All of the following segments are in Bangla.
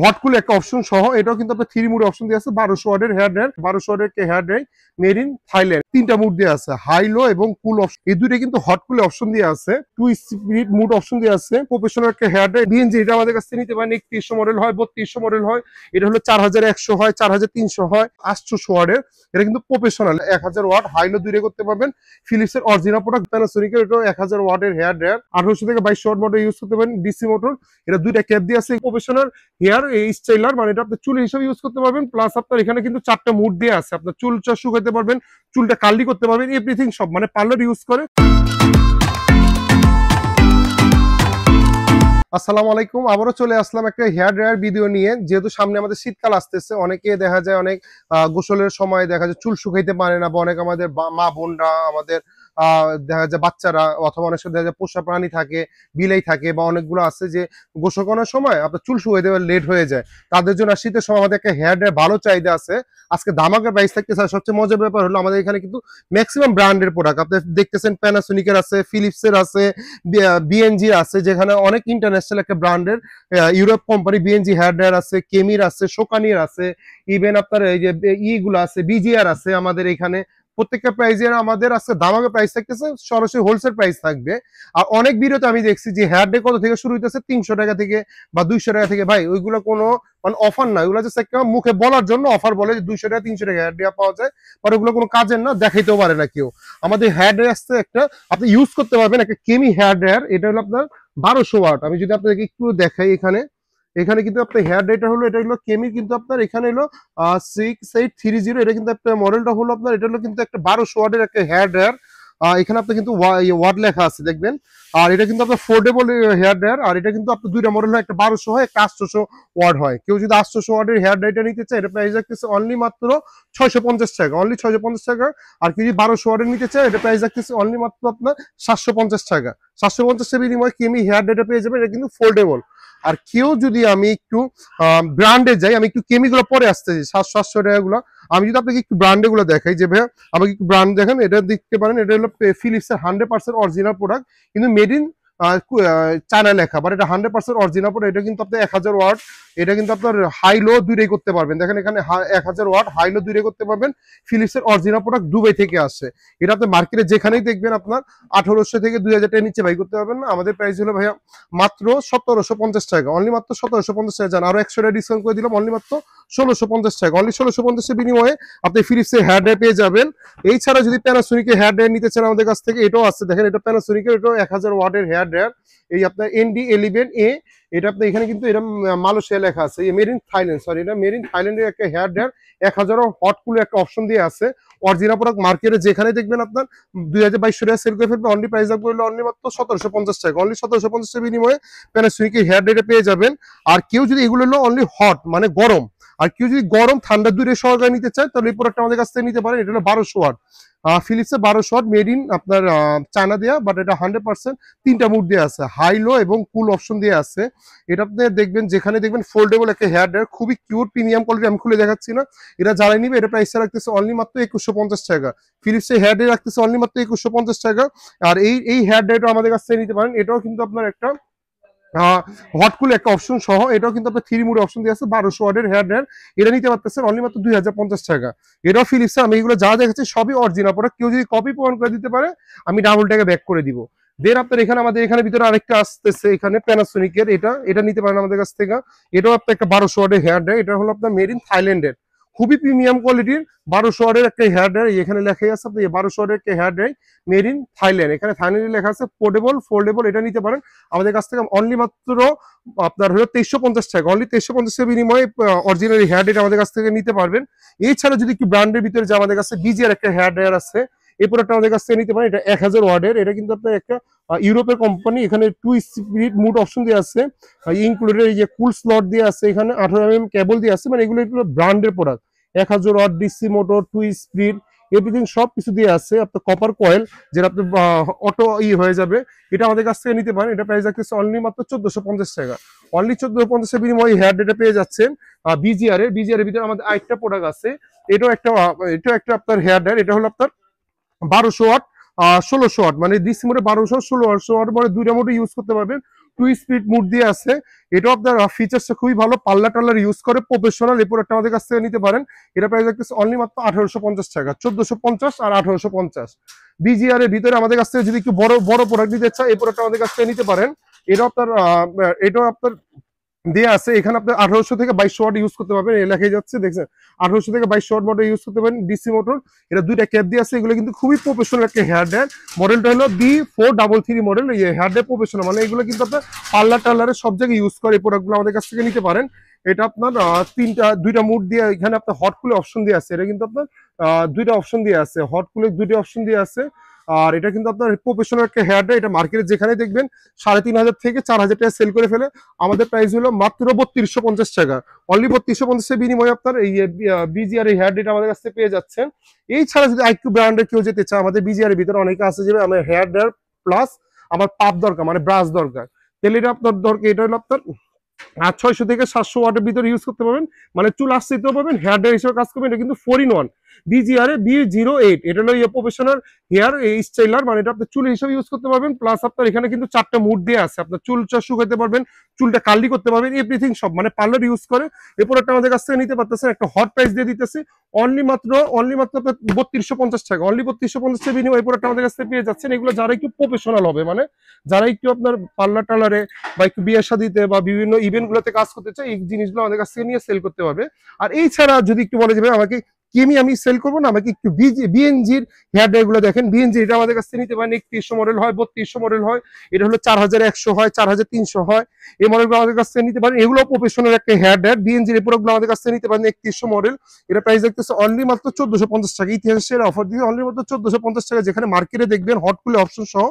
হট কুল একটা অপশন সহ, এটাও কিন্তু আপনার 3 মুড অপশন দিয়ে আছে। 1200 ওয়াটের হেয়ার ড্রায়ার, 1200 ওয়াটের hair dryer made in Thailand. 3টা মুড দিয়ে আছে, হাই লো এবং কুল অপশন। এই দুইটা কিন্তু হট কুল অপশন দিয়ে আছে, 2 স্পিড মুড অপশন দিয়ে আছে। প্রফেশনাল একটা হেয়ার ড্রায়ার বিএনজি, এটা আমাদের কাছে নিতে পারেন। 3100 মডেল হয়, 3200 মডেল হয়, এটা হলো 4100 হয়, 4300 হয়, 800 ওয়াটের। এটা কিন্তু প্রফেশনাল 1000 ওয়াট হাই লো দুইটা করতে পারবেন। ফিলিপসের অরিজিনাল প্রোডাক্ট, প্যানাসোনিকের এটাও 1000 ওয়াটের হেয়ার ড্রায়ার। 1800 থেকে 2200 ওয়াট মোটর ইউজ করতে পারেন, ডিসি মোটর। এটা দুইটা ক্যাপ দিয়ে আছে। প্রফেশনাল হেয়ার স্টাইলার, মানে এটা আপনি চুল হিসেবে ইউজ করতে পারবেন। প্লাস আপনার এখানে কিন্তু 4টা মুড দিয়ে আছে, আপনার চুলটা শুকাতে পারবেন, চুলটা কার্লি করতে পারবেন, এভরিথিং সব, মানে পার্লার ইউজ করে। আসসালামু আলাইকুম, আবারও চলে আসলাম একটা হেয়ার ড্রায়ার ভিডিও নিয়ে। যেহেতু সামনে আমাদের শীতকাল আসতেছে, অনেকে দেখা যায় অনেক গোসলের সময় দেখা যায় চুল শুকাইতে পারে না, বা অনেক আমাদের মা বোনরা, আমাদের দেখা যায় বাচ্চারা, অথবা অনেক সময় দেখা যায় পোষা প্রাণী থাকে, বিলাই থাকে, বা অনেকগুলো আছে যে গোসল করার সময় আপনার চুল শুকাইতে লেট হয়ে যায়। তাদের জন্য শীতের সময় আমাদের একটা হেয়ার ড্রায়ার ভালো চাহিদা আছে। আজকে ধামাকা প্রাইস থাকতেছে। সবচেয়ে মজার ব্যাপার হলো আমাদের এখানে কিন্তু ম্যাক্সিমাম ব্র্যান্ডের প্রোডাক্ট আপনি দেখতেছেন। প্যানাসোনিকের আছে, ফিলিপসের আছে, বিএনজি আছে, যেখানে অনেক ইন্টারন্যাশনাল একটা ব্র্যান্ডের Europe company BNG hair dryer আছে, কেমির আছে, শোকানির আছে, ইভেন আপনার এই যে ইগুলো আছে, বিজিআর আছে আমাদের এখানে। প্রত্যেকটা প্রাইজের আমাদের আজকে ধামাকা প্রাইস থাকতেছে, সরাসরি হোলসেল প্রাইস থাকবে। আর অনেক ভিডিওতে আমি দেখছি যে হেয়ার ডে কত থেকে শুরু হইতেছে, 300 টাকা থেকে বা 200 টাকা থেকে। ভাই ওইগুলো কোনো মানে অফার না, ওইগুলো জাস্ট একটা মুখে বলার জন্য অফার বলে যে 200 টাকা 300 টাকা হেয়ার ডে পাওয়া যায়, আর ওগুলো কোনো কাজের না, দেখাইতেও পারে না কেউ। আমাদের হেয়ার ডে আসছে একটা, আপনি ইউজ করতে পারবেন একটা কেমি হেয়ার ড্রায়ার। এটা হলো আপনার 1200 ওয়াট। আমি যদি আপনাদেরকে একটু দেখাই, এখানে এখানে কিন্তু আপনার হেয়ার ড্রায়ারটা হলো, এটা হলো কেমি, কিন্তু আপনার এখানে হলো 6830। এটা কিন্তু একটা মডেলটা হলো আপনার, এটা হলো কিন্তু একটা 1200 ওয়াটের একটা হেয়ার ড্রায়ার। এখানে আপনার কিন্তু ওয়াট লেখা আছে দেখবেন। আর এটা কিন্তু আপনার ফোল্ডেবল হেয়ার ড্রায়ার। আর এটা কিন্তু আপনার দুইটা মডেল হয়, একটা 1200 হয়, একটা 800 ওয়াট হয়। কেউ যদি 800 ওয়াটের হেয়ার ড্রায়ারটা নিতে চায়, এটা প্রাইস রাখতেছে অনলি মাত্র 650 টাকা, অনলি 650 টাকা। আর কেউ যদি 1200 ওয়াটের নিতে চায়, এটা প্রাইস রাখতেছে অনলি মাত্র আপনার 750 টাকা। 750 টাকা বিনিময়ে কেমি হেয়ার ড্রায়ারটা পেয়ে যাবে। এটা কিন্তু ফোল্ডেবল। আর কেউ যদি, আমি একটু ব্র্যান্ডে যাই, আমি একটু কেমিগুলো পরে আসতেছি, 700 টাকা গুলো। আমি যদি আপনাকে একটু ব্র্যান্ডে গুলো দেখাই, যে ভাইয়া আমাকে একটু ব্র্যান্ড দেখেন, এটা দেখতে পারেন। এটা হলো ফিলিপসের 100% অরিজিনাল প্রোডাক্ট, কিন্তু মেড ইন চায়না লেখা, বাট এটা 100% অরিজিনাল প্রোডাক্ট। এটা কিন্তু আপনার 1000 ওয়াট। এটা কিন্তু আপনার হাই লো দুইটাই করতে পারবেন। দেখেন এখানে 1000 ওয়াট হাই লো দুইটাই করতে পারবেন। ফিলিপসের অরিজিনাল প্রোডাক্ট, দুবাই থেকে আসে। এটা আপনি মার্কেটে যেখানেই দেখবেন আপনার 1800 থেকে 2000 টাকার নিচে বাই করতে পারবেন না। আমাদের প্রাইস হলো ভাইয়া মাত্র 1750 টাকা, অনলি মাত্র 1750 টাকা। জান আরো 100 টাকা ডিসকাউন্ট করে দিলাম, অনলি মাত্র 1650 টাকা। অনলি 1650 এর বিনিময়ে আপনি ফিলিপসের হেয়ার ড্রায়ার পেয়ে যাবেন। এই ছাড়া যদি প্যানাসোনিকের হেয়ার ড্রায়ার নিতে চান আমাদের কাছ থেকে, এটাও আছে। দেখেন এটা প্যানাসোনিকের, এটাও 1000 ওয়াটের হেয়ার ড্রায়ার। এই আপনার ND11A। এটা আপনার এখানে কিন্তু এটা মালয়েশিয়া লেখা আছে, মেড ইন থাইল্যান্ড, সরি এটা মেড ইন থাইল্যান্ডের একটা হেয়ার ড্রায়ার। 1000 হট কুলের একটা অপশন দিয়ে আছে। অরিজিনাল প্রোডাক্ট মার্কেটে যেখানে দেখবেন আপনার 2200 টাকা সেল করে ফেলবে। অনলি প্রাইস রাখবো অনলি মাত্র 1750 টাকা। অনলি 1750 টাকা বিনিময়ে প্যানাসোনিকের হেয়ার ড্রায়ার পেয়ে যাবেন। আর কেউ যদি এগুলো হলো অনলি হট মানে গরম, আর কেউ যদি গরম ঠান্ডা দূরে সহকারে নিতে চায়, তাহলে এই প্রোডাক্টটা আমাদের কাছ থেকে নিতে পারেন। এটা হলো 1200 ওয়াট, ফিলিপসের 1200 ওয়াট, মেড ইন আপনার চায়না দেয়া, বাট এটা 100% 3টা মুড দিয়ে আছে, হাই লো এবং কুল অপশন দিয়ে আছে। এটা আপনি দেখবেন, যেখানে দেখবেন ফোল্ডেবল একটা হেয়ার ড্রায়ার, খুবই কিউট প্রিমিয়াম কোয়ালিটি। আমি খুলে দেখাচ্ছি না, এটা যারা নিবে এটা প্রাইস রাখতেছে অনলি মাত্র 2150 টাকা। ফিলিপসের হেয়ার ড্রায়ার রাখতেছে অনলি মাত্র 2150 টাকা। আর এই হেয়ার ড্রায়ারটা আমাদের কাছ থেকে নিতে পারেন। এটাও কিন্তু আপনার একটা হট কুল একটা অপশন সহ, এটাও কিন্তু আপনার 3 মুড অপশন দিয়ে আছে। 1200 ওয়াটের হেয়ার ড্রায়ার, এটা নিতে পারতেছেন অনলি মাত্র 2050 টাকা। এটাও ফিলিপসের। আমি এগুলো যা দেখাচ্ছি সবই অরিজিনাল প্রোডাক্ট। কেউ যদি কপি প্রমাণ করে দিতে পারে, আমি ডাবল টাকা ব্যাক করে দিব। দেন আপনার এখানে, আমাদের এখানে ভিতরে আরেকটা আসতেছে, এখানে প্যানাসোনিকের, এটা নিতে পারেন আমাদের কাছ থেকে। এটাও আপনার একটা 1200 ওয়াটের হেয়ার ড্রায়ার। এটা হলো আপনার মেড ইন থাইল্যান্ডের, খুবই প্রিমিয়াম কোয়ালিটির 1200 ওয়াটের একটা হেয়ার ড্রায়ার। এখানে লেখাই আছে আপনি 1200 ওয়াটের একটা hair dryer made in Thailand. এখানে থাইল্যান্ডে লেখা আছে ফোল্ডেবল। এটা নিতে পারেন আমাদের কাছ থেকে অনলি মাত্র আপনার হলো 2350 টাকা। অনলি 2350 টাকা বিনিময়ে অরিজিনাল হেয়ার ড্রায়ার আমাদের কাছ থেকে নিতে পারবেন। এছাড়া যদি একটু ব্র্যান্ডের ভিতরে যে আমাদের কাছে বিজিআর একটা হেয়ার ড্রায়ার আছে, এই প্রোডাক্টটা আমাদের কাছ থেকে নিতে পারেন। এটা 1000 ওয়াটের। এটা কিন্তু আপনার একটা ইউরোপের কোম্পানি। এখানে 2 স্পিড মুড অপশন দিয়ে আছে, ইনক্লুডেড এই যে কুল স্লট দিয়ে আছে, এখানে 18mm কেবল দিয়ে আছে, মানে এগুলো ব্র্যান্ডের product. 1000 watt DC motor, 2 speed, everything সব কিছু দিয়ে আছে। আপনার কপার কয়েল, যেটা আপনার অটো হয়ে যাবে, এটা আমাদের কাছ থেকে নিতে পারেন। এটা প্রাইস রাখতেছে অনলি মাত্র 1450 টাকা। অনলি 1450 টাকা বিনিময়ে হেয়ার ড্রায়ারটা পেয়ে যাচ্ছেন। বিজিআর এর ভিতরে আমাদের আরেকটা প্রোডাক্ট আছে। এটাও একটা আপনার হেয়ার ড্রায়ার। এটা হলো আপনার 1200 ওয়াট 1600 ওয়াট, মানে ডিসি মোটে 1200 1600 ওয়াট, মানে দুইটা মোটে ইউজ করতে পারবেন। স্পিড মুড দিয়ে আছে। এটাও আপনার ফিচারসটা খুবই ভালো, পাল্লা টাল্লার ইউজ করে প্রফেশনাল। এই প্রোডাক্টটা আমাদের কাছ থেকে নিতে পারেন। এটা প্রাইস দেখতেছে অনলি মাত্র 1850 টাকা, 1450 আর 1850। বিজিআর এর ভিতরে আমাদের কাছ থেকে যদি একটু বড় বড় প্রোডাক্ট নিতে চান, এই প্রোডাক্টটা আমাদের কাছ থেকে নিতে পারেন। এটাও আপনার দিয়ে আছে। এখানে আপনার 1800 থেকে 2200 ওয়াট ইউজ করতে পারবেন, এই লেখাই যাচ্ছে দেখছেন, 1800 থেকে 2200 ওয়াট মোটর ইউজ করতে পারেন, ডিসি মোটর। এটা দুইটা ক্যাপ দিয়ে আছে। এগুলো কিন্তু খুবই প্রফেশনাল একটা হেয়ার ড্রায়ার। মডেলটা হলো B433 মডেল। এই হেয়ার ড্রায়ার প্রফেশনাল, মানে এগুলো কিন্তু আপনার পার্লার টার্লারে সব জায়গায় ইউজ করে। এই প্রোডাক্টগুলো আমাদের কাছ থেকে নিতে পারেন। এটা আপনার দুইটা মুড দিয়ে, এখানে আপনার হট কুলে অপশন দিয়ে আছে। এটা কিন্তু আপনার দুইটা অপশন দিয়ে আছে, হট কুলে দুইটা অপশন দিয়ে আছে। আর এটা কিন্তু আপনার প্রফেশনাল একটা হেয়ার ড্রায়ার। এটা মার্কেটে যেখানে দেখবেন 3500 থেকে 4000 টাকা সেল করে ফেলে। আমাদের প্রাইস হলো মাত্র 3250 টাকা। অনলি 3250 এর বিনিময়ে আপনার এই বিজিআর এই হেয়ার ড্রায়ার আমাদের কাছ থেকে পেয়ে যাচ্ছেন। এই ছাড়া যদি আইকিউ ব্র্যান্ডের কেউ যেতে চায়, আমাদের বিজিআর এর ভিতরে অনেকে আছে যে আমার হেয়ার ড্রায়ার প্লাস আমার পাপ দরকার, মানে ব্রাশ দরকার, তাহলে এটা আপনার দরকার। এটা হলো আপনার 600 থেকে 700 ওয়াটের ভিতরে ইউজ করতে পারবেন, মানে চুল আসতেও পারবেন, হেয়ার ড্রায়ার হিসেবে কাজ করবেন। এটা কিন্তু 4-in-1 বিজিআর B08। এটা হলো প্রফেশনাল হেয়ার স্টাইলার, মানে এটা আপনি চুল হিসেবে ইউজ করতে পারবেন। প্লাস আপনার এখানে কিন্তু 4টা মুড দিয়ে আছে, আপনার চুলটা শুকাতে পারবেন, চুলটা কার্লি করতে পারবেন, এভরিথিং সব, মানে পার্লার ইউজ করে। এই প্রোডাক্টটা আমাদের কাছ থেকে নিতে পারতেছেন। একটা হট প্রাইস দিয়ে দিতেছি অনলি মাত্র আপনার 3250 টাকা। অনলি 3250 টাকা বিনিময়ে এই প্রোডাক্টটা আমাদের কাছ থেকে পেয়ে যাচ্ছেন। এগুলো যারা একটু প্রফেশনাল হবে, মানে যারা একটু আপনার পার্লার টার্লারে বা একটু বিয়ে শাদিতে বা বিভিন্ন ইভেন্ট গুলোতে কাজ করতে চায়, এই জিনিসগুলো আমাদের কাছ থেকে নিয়ে সেল করতে পারবে। আর এই ছাড়া যদি একটু বলে যাবে আমাকে কেমি আমি সেল করবো না, আমাকে একটু বিএনজির হেয়ার ড্রায়ার গুলো দেখেন। বিএনজি এটা আমাদের কাছ থেকে নিতে পারেন। 3100 মডেল হয়, 3200 মডেল হয়, এটা হলো 4100 হয়, 4300 হয়। এই মডেলগুলো আমাদের কাছ থেকে নিতে পারেন। এগুলো প্রফেশনাল একটা হেয়ার ড্রায়ার। বিএনজির এই প্রোডাক্টগুলো আমাদের কাছ থেকে নিতে পারেন। 3100 মডেল, এটা প্রাইস দেখতেছে অনলি মাত্র 1450 টাকা। ইতিহাসের অফার দিয়ে অনলি মাত্র 1450 টাকা, যেখানে মার্কেটে দেখবেন হট কুলে অপশন সহ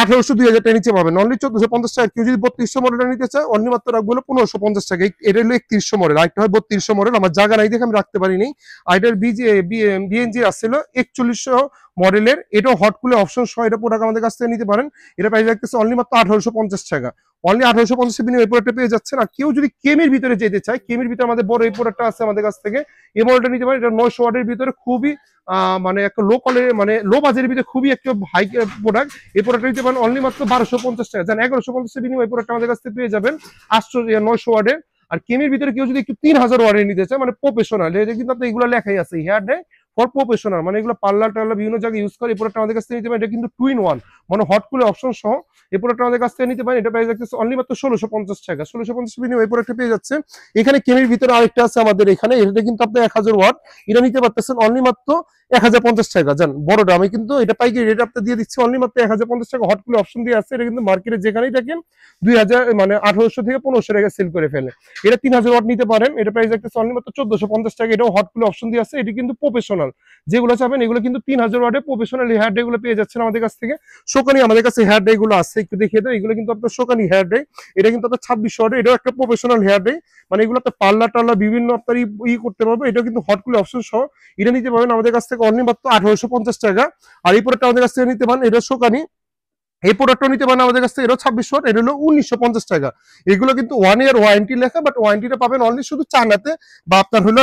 1800-2000 টাকা নিচে পাবেন। অনলি 1450 টাকা। কেউ যদি 3200 মডেলটা নিতে চায়, অনলি মাত্র রাখবো হলো 1550 টাকা। এটা হলো 3100 মডেল, আরেকটা হয় 3200 মডেল। আমার জায়গা নাই দেখে আমি রাখতে পারিনি। আইটার বিএনজি আসছিল 4100 মডেলের, এটাও হট কুলে অপশন সহ। এটা প্রোডাক্ট আমাদের কাছ থেকে নিতে পারেন। এটা প্রাইস রাখতেছে অনলি মাত্র 1850 টাকা। অনলি 1850 বিনিময়ে এই প্রোডাক্টটা পেয়ে যাচ্ছেন। আর কেউ যদি কেমির ভিতরে যেতে চায়, কেমির ভিতরে আমাদের বড় এই প্রোডাক্টটা আছে আমাদের কাছ থেকে, এই মডেলটা নিতে পারেন। এটা 900 ওয়াটের ভিতরে খুবই মানে একটা লো কোয়ালিটি, মানে লো বাজেটের ভিতরে খুবই একটা হাই প্রোডাক্ট। এই প্রোডাক্টটা নিতে পারেন অনলি মাত্র 1250 টাকা। জান 1150 বিনিময়ে এই প্রোডাক্টটা আমাদের কাছ থেকে পেয়ে যাবেন 900 ওয়াটের। আর কেমির ভিতরে কেউ যদি একটু 3000 ওয়াটের নিতে চায়, মানে প্রফেশনাল, এটা কিন্তু আপনি এগুলো লেখাই আছে হেয়ার ড্রায়ার ফর প্রফেশনাল, মানে এগুলো পার্লার টার্লার বিভিন্ন জায়গায় ইউজ করে। এই প্রোডাক্টটা আমাদের কাছ থেকে নিতে পারেন। এটা কিন্তু 2-in-1, মানে হট কুলে অপশন সহ। এই প্রোডাক্টটা আমাদের কাছ থেকে নিতে পারেন। এটা প্রাইস রাখতেছে অনলি মাত্র 1650 টাকা। 1650 বিনিময়ে এই প্রোডাক্টটা পেয়ে যাচ্ছে। এখানে কেমির ভিতরে আরেকটা আছে আমাদের এখানে, এটা কিন্তু আপনি 1000 ওয়াট, এটা নিতে পারতেছেন অনলি মাত্র 1050 টাকা। জান বড়টা আমি কিন্তু এটা পাইকারি রেট আপনি দিয়ে দিচ্ছি অনলি মাত্র 1050 টাকা। হট কুলে অপশন দিয়ে আছে। এটা কিন্তু মার্কেটে যেখানেই দেখেন 2000, মানে 1800 থেকে 1500 টাকা সেল করে ফেলে। এটা 3000 ওয়াট নিতে পারেন। এটা প্রাইস রাখতেছে অনলি মাত্র 1450 টাকা। এটাও হট কুলে অপশন দিয়ে আছে। এটি কিন্তু প্রফেশনাল, যেগুলো চাবেন এগুলো কিন্তু 3000 ওয়াটের প্রফেশনাল হেয়ার ড্রায়ার গুলো পেয়ে যাচ্ছেন আমাদের কাছ থেকে। শোকানি আমাদের কাছে হেয়ার ড্রায়ার গুলো আছে, একটু দেখিয়ে দাও। এগুলো কিন্তু আপনার শোকানি হেয়ার ড্রায়ার। এটা কিন্তু আপনার 2600 ওয়াটের, এটাও একটা প্রফেশনাল হেয়ার ড্রায়ার, মানে এগুলো আপনার পার্লার টার্লার বিভিন্ন আপনার করতে পারবে। এটাও কিন্তু হট কুলে অপশন সহ। এটা নিতে পারবেন আমাদের কাছ থেকে অনলি মাত্র 1850 টাকা। আর এই প্রোডাক্টটা আমাদের কাছ থেকে নিতে পারেন, এটা শোকানি। এই প্রোডাক্টটা নিতে পারেন আমাদের কাছ থেকে, এটা 2600 ওয়াট, এটা হলো 1950 টাকা। এগুলো কিন্তু 1 ইয়ার ওয়ারেন্টি লেখা, বাট ওয়ারেন্টিটা পাবেন অনলি শুধু চায়নাতে বা আপনার হলো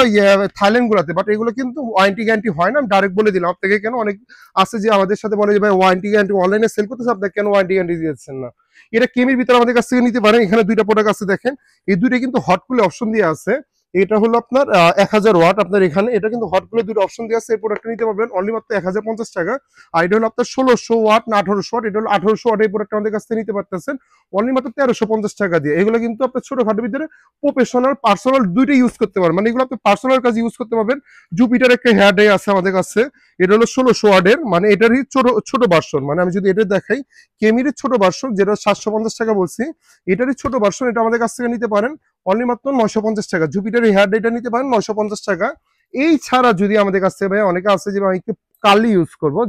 থাইল্যান্ড গুলাতে। বাট এগুলো কিন্তু ওয়ারেন্টি গ্যারান্টি হয় না। আমি ডাইরেক্ট বলে দিলাম আপনাকে। কেন অনেক আছে যে আমাদের সাথে বলে যে ভাই ওয়ারেন্টি গ্যারান্টি অনলাইনে সেল করতেছে, আপনাকে কেন ওয়ারেন্টি গ্যারান্টি দিচ্ছেন না। এটা কেমির ভিতরে আমাদের কাছ থেকে নিতে পারেন। এখানে দুইটা প্রোডাক্ট আছে দেখেন, এই দুইটা কিন্তু হট কুলে অপশন দিয়ে আছে। এটা হলো আপনার 1000 ওয়াট, আপনার এখানে এটা কিন্তু হট কুলে দুটো অপশন দিয়ে আছে। এই প্রোডাক্টটা নিতে পারবেন অনলি মাত্র 1050 টাকা। আর এটা হলো আপনার 1600 ওয়াট না 1800 ওয়াট, এটা হলো 1800 ওয়াট। এই প্রোডাক্টটা আমাদের কাছ থেকে নিতে পারতেছেন অনলি মাত্র 1350 টাকা দিয়ে। এগুলো কিন্তু আপনার ছোটখাটোর ভিতরে প্রফেশনাল পার্সোনাল দুইটা ইউজ করতে পারবেন, মানে এগুলো আপনি পার্সোনাল কাজে ইউজ করতে পারবেন। জুপিটার একটা হেয়ার ড্রায়ার আছে আমাদের কাছে, এটা হলো 1600 ওয়াটের, মানে এটারই ছোট ভার্সন। মানে আমি যদি এটা দেখাই, কেমির ছোট ভার্সন যেটা 750 টাকা বলছি, এটারই ছোট ভার্সন। এটা আমাদের কাছ থেকে নিতে পারেন অনলি মাত্র 950 টাকা। জুপিটার হেয়ার ড্রায়ারটা নিতে পারেন 950 টাকা। এই ছাড়া যদি আমাদের কাছ থেকে ভাই অনেকে আছে যে আমি একটু কার্লি ইউজ করবো,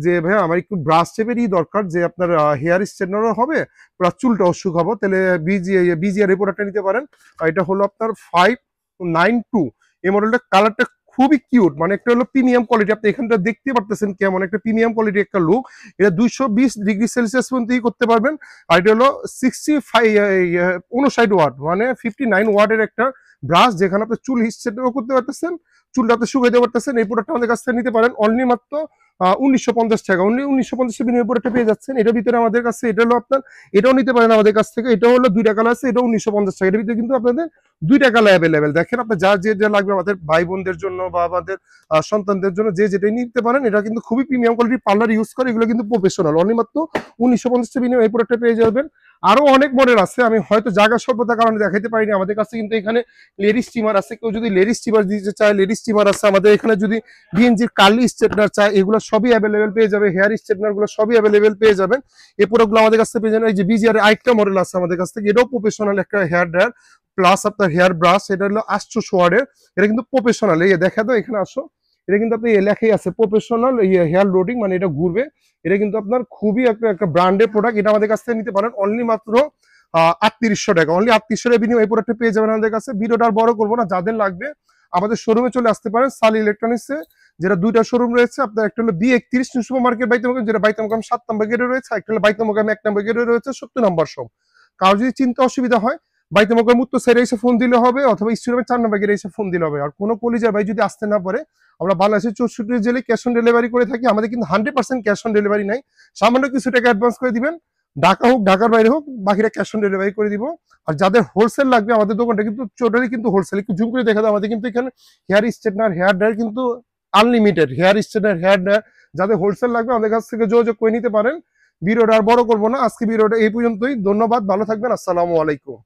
যে ভাই আমার একটু ব্রাশ টেপেরই দরকার, যে আপনার হেয়ার স্ট্রেটনারও হবে প্লাস চুলটা অসুখ হবে, তাহলে বিজিআর এই প্রোডাক্টটা নিতে পারেন। এটা হলো আপনার 592। এই মডেলটা কালারটা খুবই কিউট, মানে একটা হলো প্রিমিয়াম কোয়ালিটি। আপনি এখানটা দেখতে পারতেছেন কেমন একটা প্রিমিয়াম কোয়ালিটি একটা লুক। এটা 220°C পর্যন্ত করতে পারবেন। আর এটা হলো 59 ওয়াট, মানে 59 ওয়াটের একটা ব্রাশ, যেখানে আপনি চুল স্ট্রেটও করতে পারতেছেন, চুলটা আপনি শুকাইতে পারতেছেন। এই প্রোডাক্টটা আমাদের কাছ থেকে নিতে পারেন অনলি মাত্র 1950 টাকা, অনলি 1950 বিনিময় প্রোডাক্টটা পেয়ে যাচ্ছেন। এটার ভিতরে আমাদের কাছে এটা হলো আপনার, এটাও নিতে পারেন আমাদের কাছ থেকে। এটা হলো 2টা কালার আছে, এটাও 1950 টাকা। এটার ভিতরে কিন্তু আপনাদের 2টা কালার অ্যাভেলেবেল। দেখেন আপনার যার যেটা লাগবে, আমাদের ভাই বোনদের জন্য বা আমাদের সন্তানদের জন্য যে যেটাই নিতে পারেন। এটা কিন্তু খুবই প্রিমিয়াম কোয়ালিটির পার্লার ইউজ করে, এগুলো কিন্তু প্রফেশনাল। অনলি মাত্র 1950 টাকা বিনিময় এই প্রোডাক্টটা পেয়ে যাবেন। আরো অনেক মডেল আছে, আমি হয়তো জায়গা স্বল্পতার কারণে দেখাইতে পারিনি। আমাদের কাছে কিন্তু এখানে লেডি স্টিমার আছে, কেউ যদি লেডি স্টিমার দিতে চায় লেডি স্টিমার আছে আমাদের এখানে। যদি বিএনজির কার্লি স্ট্রেটনার চায়, এগুলো সবই অ্যাভেলেবেল পেয়ে যাবে। হেয়ার স্ট্রেটনার গুলো সবই অ্যাভেলেবেল পেয়ে যাবেন। এই প্রোডাক্টগুলো আমাদের কাছ থেকে পেয়ে যাবেন। এই যে বিজিআর আরেকটা মডেল আছে আমাদের কাছ থেকে, এটাও প্রফেশনাল একটা হেয়ার ড্রায়ার প্লাস আপনার হেয়ার ব্রাশ। এটা হলো 800 ওয়াটের, এটা কিন্তু প্রফেশনাল। এই দেখা দাও, এখানে আসো, এটা কিন্তু আপনি লেখাই আছে প্রফেশনাল হেয়ার লোডিং, মানে এটা ঘুরবে। এটা কিন্তু আপনার খুবই একটা ব্র্যান্ডের প্রোডাক্ট। এটা আমাদের কাছ থেকে নিতে পারেন অনলি মাত্র 3800 টাকা। অনলি 3800 টাকা বিনিময়ে এই প্রোডাক্টটা পেয়ে যাবেন আমাদের কাছে। ভিডিওটা আর বড় করবো না, যাদের লাগবে আমাদের শোরুমে চলে আসতে পারেন, সালি ইলেকট্রনিক্সে, যেটা 2টা শোরুম রয়েছে আপনার। একটা হলো B31 নিউ সুপার মার্কেট বাইতুল, যেটা বাইতুল মোকাররম 7 নম্বর গেটে রয়েছে। একটা হলো বাইতুল মোকাররম 1 নম্বর গেটে রয়েছে, 70 নম্বর শপ। কারো যদি চিন্তা অসুবিধা হয়, বাইতুল মোকাররম উত্তর সাইডে এসে ফোন দিলে হবে, অথবা স্টেডিয়ামের 4 নম্বর গেটে এসে ফোন দিলে হবে। আর কোনো কলিজার ভাই যদি আসতে না পারে, আমরা বাংলাদেশের 64 জেলায় ক্যাশ অন ডেলিভারি করে থাকি। আমাদের কিন্তু 100% ক্যাশ অন ডেলিভারি নাই, সামান্য কিছু টাকা অ্যাডভান্স করে দিবেন, ঢাকা হোক ঢাকার বাইরে হোক, বাকিটা ক্যাশ অন ডেলিভারি করে দিব। আর যাদের হোলসেল লাগবে, আমাদের দোকানটা কিন্তু টোটালি কিন্তু হোলসেল। একটু জুম করে দেখা দাও, আমাদের কিন্তু এখানে হেয়ার স্ট্রেটনার, হেয়ার ড্রায়ার কিন্তু unlimited. Hair straightener, hair dryer যাদের হোলসেল লাগবে আমাদের কাছ থেকে যোগাযোগ করে নিতে পারেন। ভিডিওটা আর বড় করবো না, আজকে ভিডিওটা এই পর্যন্তই। ধন্যবাদ, ভালো থাকবেন, আসসালামু আলাইকুম।